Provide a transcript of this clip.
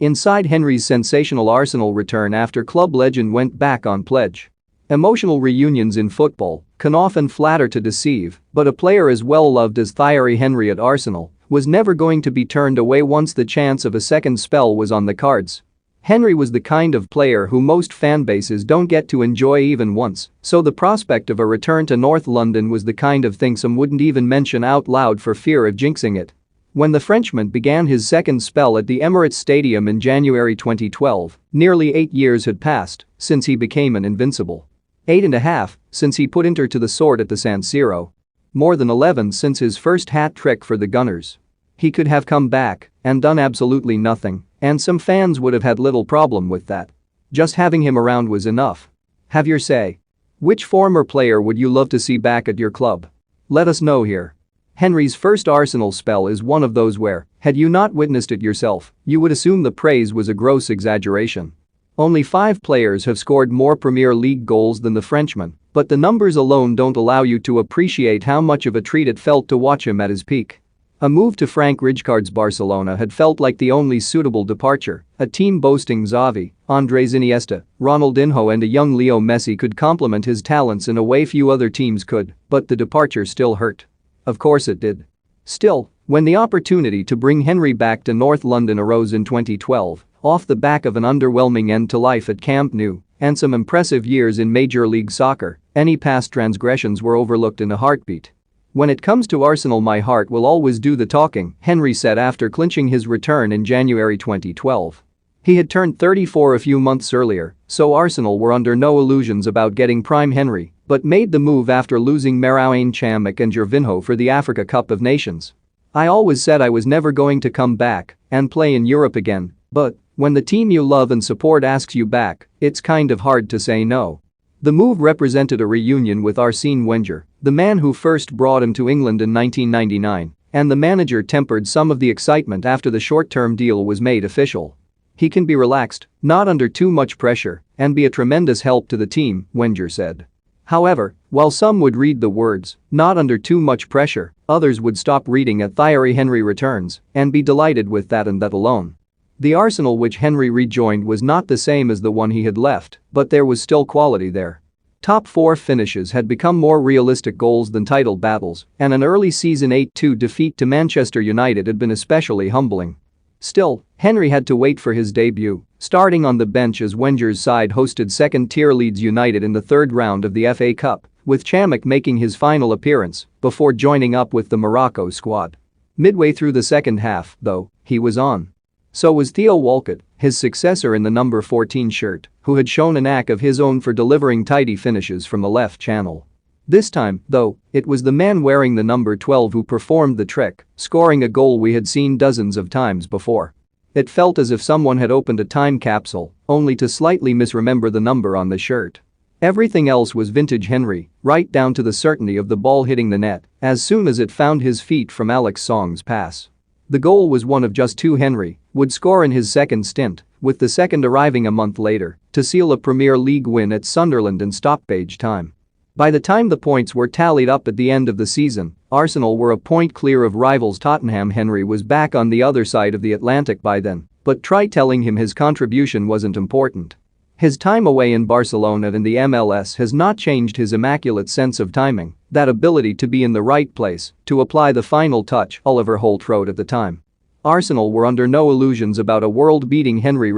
Inside Henry's sensational Arsenal return after club legend went back on pledge. Emotional reunions in football can often flatter to deceive, but a player as well loved as Thierry Henry at Arsenal was never going to be turned away once the chance of a second spell was on the cards. Henry was the kind of player who most fanbases don't get to enjoy even once, so the prospect of a return to North London was the kind of thing some wouldn't even mention out loud for fear of jinxing it. When the Frenchman began his second spell at the Emirates Stadium in January 2012, nearly 8 years had passed since he became an invincible. 8.5 since he put Inter to the sword at the San Siro. More than 11 since his first hat-trick for the Gunners. He could have come back and done absolutely nothing, and some fans would have had little problem with that. Just having him around was enough. Have your say. Which former player would you love to see back at your club? Let us know here. Henry's first Arsenal spell is one of those where, had you not witnessed it yourself, you would assume the praise was a gross exaggeration. Only 5 players have scored more Premier League goals than the Frenchman, but the numbers alone don't allow you to appreciate how much of a treat it felt to watch him at his peak. A move to Frank Rijkaard's Barcelona had felt like the only suitable departure. A team boasting Xavi, Andres Iniesta, Ronaldinho and a young Leo Messi could complement his talents in a way few other teams could, but the departure still hurt. Of course it did. Still, when the opportunity to bring Henry back to North London arose in 2012, off the back of an underwhelming end to life at Camp Nou and some impressive years in Major League Soccer, any past transgressions were overlooked in a heartbeat. When it comes to Arsenal, my heart will always do the talking, Henry said after clinching his return in January 2012. He had turned 34 a few months earlier, so Arsenal were under no illusions about getting prime Henry, but made the move after losing Marouane Chamakh and Gervinho for the Africa Cup of Nations. I always said I was never going to come back and play in Europe again, but when the team you love and support asks you back, it's kind of hard to say no. The move represented a reunion with Arsene Wenger, the man who first brought him to England in 1999, and the manager tempered some of the excitement after the short-term deal was made official. He can be relaxed, not under too much pressure, and be a tremendous help to the team, Wenger said. However, while some would read the words, not under too much pressure, others would stop reading at Thierry Henry returns and be delighted with that and that alone. The Arsenal which Henry rejoined was not the same as the one he had left, but there was still quality there. Top 4 finishes had become more realistic goals than title battles, and an early season 8-2 defeat to Manchester United had been especially humbling. Still, Henry had to wait for his debut, starting on the bench as Wenger's side hosted second-tier Leeds United in the third round of the FA Cup, with Chamakh making his final appearance before joining up with the Morocco squad. Midway through the second half, though, he was on. So was Theo Walcott, his successor in the number 14 shirt, who had shown a knack of his own for delivering tidy finishes from the left channel. This time, though, it was the man wearing the number 12 who performed the trick, scoring a goal we had seen dozens of times before. It felt as if someone had opened a time capsule, only to slightly misremember the number on the shirt. Everything else was vintage Henry, right down to the certainty of the ball hitting the net as soon as it found his feet from Alex Song's pass. The goal was one of just 2 Henry would score in his second stint, with the second arriving a month later to seal a Premier League win at Sunderland in stoppage time. By the time the points were tallied up at the end of the season, Arsenal were a point clear of rivals Tottenham. Henry was back on the other side of the Atlantic by then, but try telling him his contribution wasn't important. His time away in Barcelona and the MLS has not changed his immaculate sense of timing, that ability to be in the right place to apply the final touch, Oliver Holt wrote at the time. Arsenal were under no illusions about a world-beating Henry